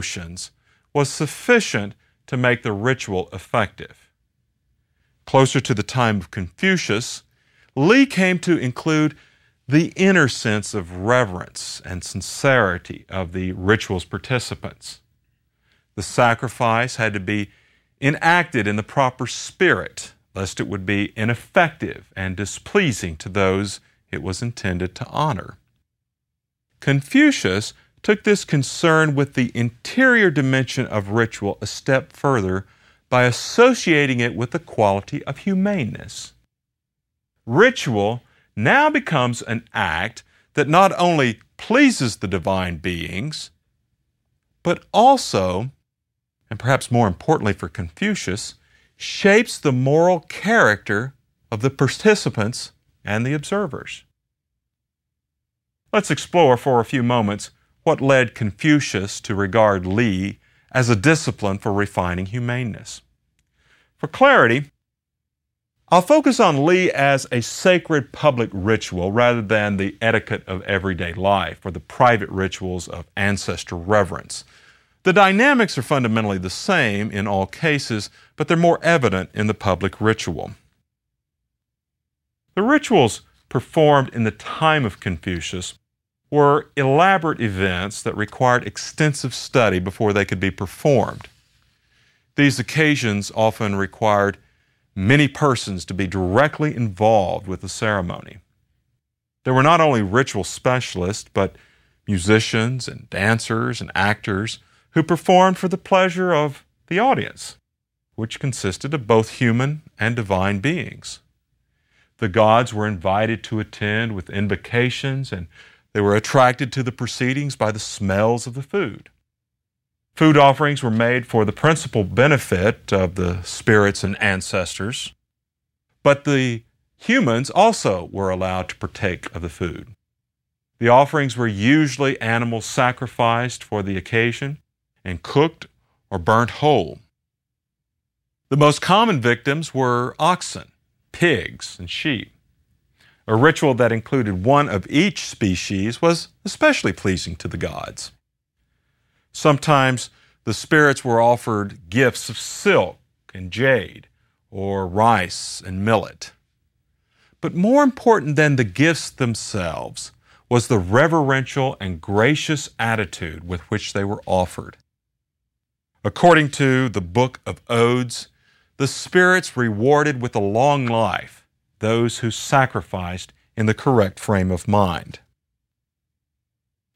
emotions was sufficient to make the ritual effective. Closer to the time of Confucius, Li came to include the inner sense of reverence and sincerity of the ritual's participants. The sacrifice had to be enacted in the proper spirit, lest it would be ineffective and displeasing to those it was intended to honor. Confucius took this concern with the interior dimension of ritual a step further by associating it with the quality of humaneness. Ritual now becomes an act that not only pleases the divine beings, but also, and perhaps more importantly for Confucius, shapes the moral character of the participants and the observers. Let's explore for a few moments what led Confucius to regard Li as a discipline for refining humaneness. For clarity, I'll focus on Li as a sacred public ritual rather than the etiquette of everyday life or the private rituals of ancestral reverence. The dynamics are fundamentally the same in all cases, but they're more evident in the public ritual. The rituals performed in the time of Confucius were elaborate events that required extensive study before they could be performed. These occasions often required many persons to be directly involved with the ceremony. There were not only ritual specialists, but musicians and dancers and actors who performed for the pleasure of the audience, which consisted of both human and divine beings. The gods were invited to attend with invocations, and they were attracted to the proceedings by the smells of the food. Food offerings were made for the principal benefit of the spirits and ancestors, but the humans also were allowed to partake of the food. The offerings were usually animals sacrificed for the occasion and cooked or burnt whole. The most common victims were oxen, pigs, and sheep. A ritual that included one of each species was especially pleasing to the gods. Sometimes the spirits were offered gifts of silk and jade, or rice and millet. But more important than the gifts themselves was the reverential and gracious attitude with which they were offered. According to the Book of Rhodes, the spirits rewarded with a long life those who sacrificed in the correct frame of mind.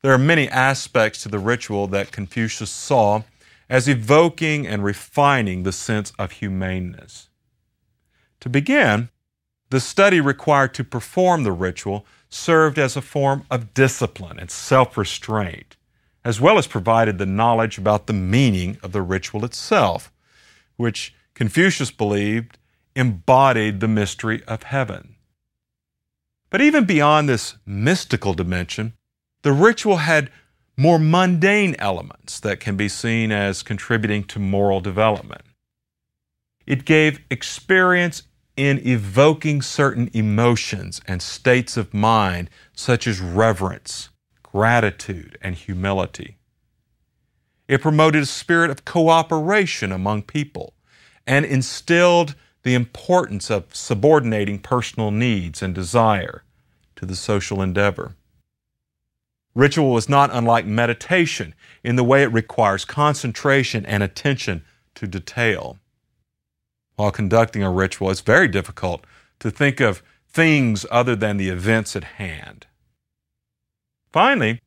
There are many aspects to the ritual that Confucius saw as evoking and refining the sense of humaneness. To begin, the study required to perform the ritual served as a form of discipline and self-restraint, as well as provided the knowledge about the meaning of the ritual itself, which Confucius believed embodied the mystery of heaven. But even beyond this mystical dimension, the ritual had more mundane elements that can be seen as contributing to moral development. It gave experience in evoking certain emotions and states of mind, such as reverence, gratitude, and humility. It promoted a spirit of cooperation among people and instilled the importance of subordinating personal needs and desire to the social endeavor. Ritual was not unlike meditation in the way it requires concentration and attention to detail. While conducting a ritual, it's very difficult to think of things other than the events at hand. Finally,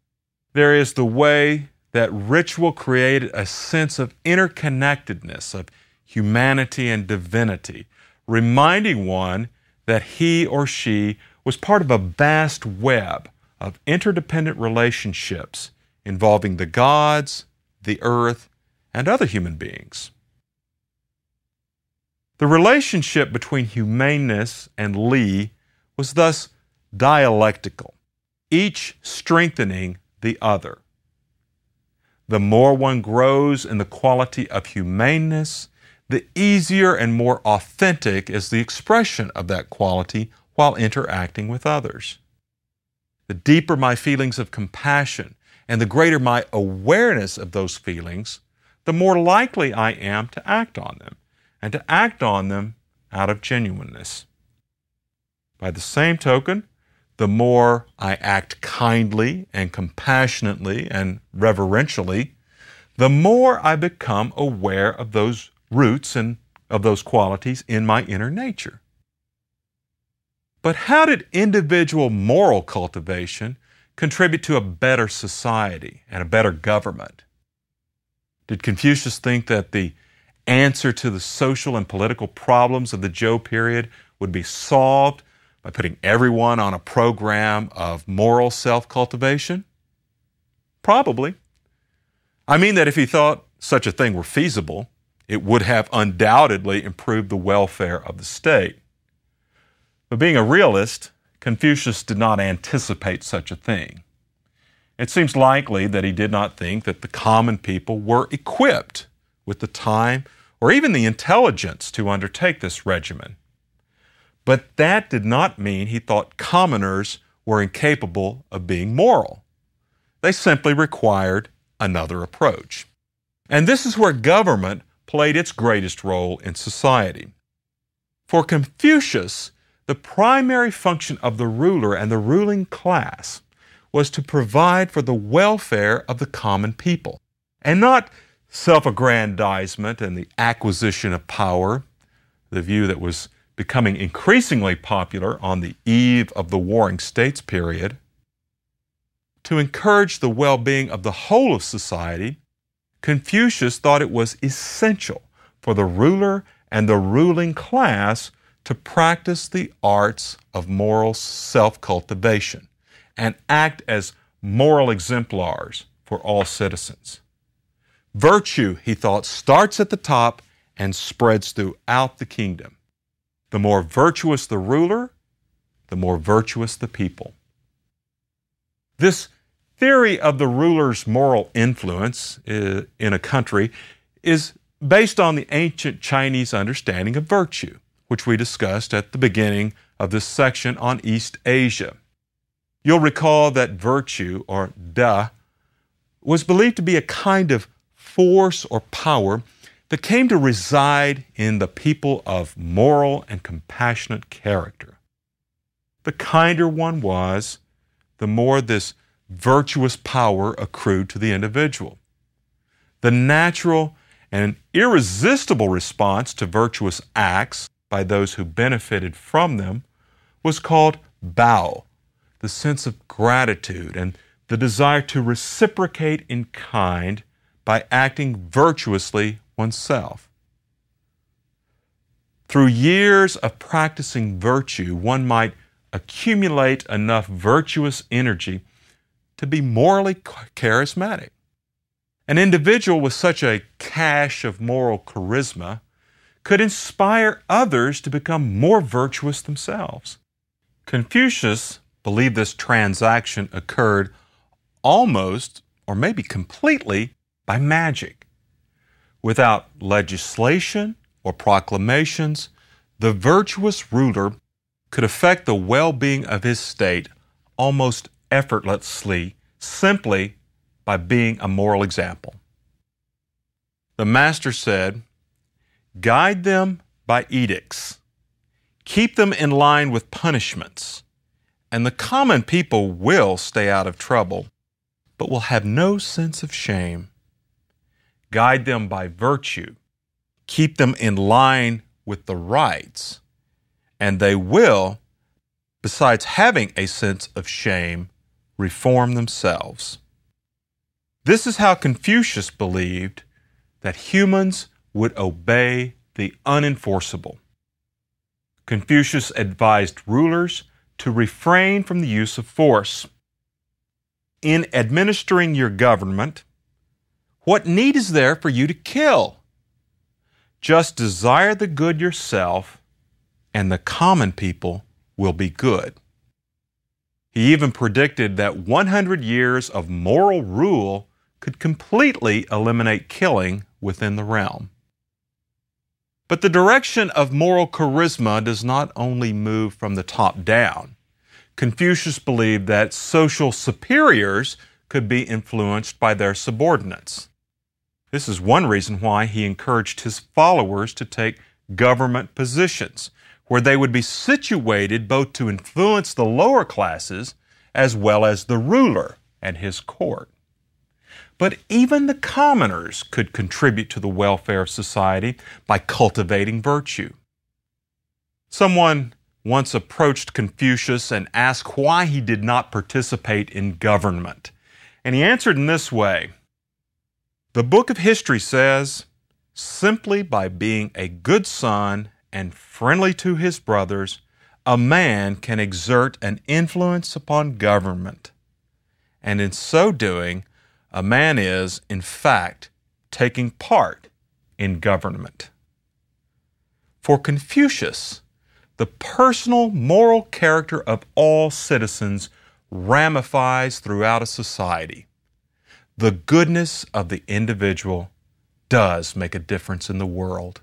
there is the way that ritual created a sense of interconnectedness, of humanity and divinity, reminding one that he or she was part of a vast web of interdependent relationships involving the gods, the earth, and other human beings. The relationship between humaneness and Li was thus dialectical, each strengthening the other. The more one grows in the quality of humaneness, the easier and more authentic is the expression of that quality while interacting with others. The deeper my feelings of compassion and the greater my awareness of those feelings, the more likely I am to act on them, and to act on them out of genuineness. By the same token, the more I act kindly and compassionately and reverentially, the more I become aware of those roots and of those qualities in my inner nature. But how did individual moral cultivation contribute to a better society and a better government? Did Confucius think that the answer to the social and political problems of the Zhou period would be solved by putting everyone on a program of moral self-cultivation? Probably. I mean that if he thought such a thing were feasible, it would have undoubtedly improved the welfare of the state. But being a realist, Confucius did not anticipate such a thing. It seems likely that he did not think that the common people were equipped with the time or even the intelligence to undertake this regimen. But that did not mean he thought commoners were incapable of being moral. They simply required another approach. And this is where government played its greatest role in society. For Confucius, the primary function of the ruler and the ruling class was to provide for the welfare of the common people, and not self-aggrandizement and the acquisition of power, the view that was becoming increasingly popular on the eve of the Warring States period. To encourage the well-being of the whole of society, Confucius thought it was essential for the ruler and the ruling class to practice the arts of moral self-cultivation and act as moral exemplars for all citizens. Virtue, he thought, starts at the top and spreads throughout the kingdom. The more virtuous the ruler, the more virtuous the people. This theory of the ruler's moral influence in a country is based on the ancient Chinese understanding of virtue, which we discussed at the beginning of this section on East Asia. You'll recall that virtue, or da, was believed to be a kind of force or power that came to reside in the people of moral and compassionate character. The kinder one was, the more this virtuous power accrued to the individual. The natural and irresistible response to virtuous acts by those who benefited from them was called bao, the sense of gratitude and the desire to reciprocate in kind by acting virtuously oneself. Through years of practicing virtue, one might accumulate enough virtuous energy to be morally charismatic. An individual with such a cache of moral charisma could inspire others to become more virtuous themselves. Confucius believed this transaction occurred almost, or maybe completely, by magic. Without legislation or proclamations, the virtuous ruler could affect the well-being of his state almost effortlessly, simply by being a moral example. The master said, "Guide them by edicts. Keep them in line with punishments, and the common people will stay out of trouble, but will have no sense of shame. Guide them by virtue. Keep them in line with the rights, and they will, besides having a sense of shame, reform themselves." This is how Confucius believed that humans would obey the unenforceable. Confucius advised rulers to refrain from the use of force. In administering your government, what need is there for you to kill? Just desire the good yourself, and the common people will be good. He even predicted that 100 years of moral rule could completely eliminate killing within the realm. But the direction of moral charisma does not only move from the top down. Confucius believed that social superiors could be influenced by their subordinates. This is one reason why he encouraged his followers to take government positions, where they would be situated both to influence the lower classes as well as the ruler and his court. But even the commoners could contribute to the welfare of society by cultivating virtue. Someone once approached Confucius and asked why he did not participate in government. And he answered in this way: "The book of history says, simply by being a good son and friendly to his brothers, a man can exert an influence upon government. And in so doing, a man is, in fact, taking part in government." For Confucius, the personal moral character of all citizens ramifies throughout a society. The goodness of the individual does make a difference in the world.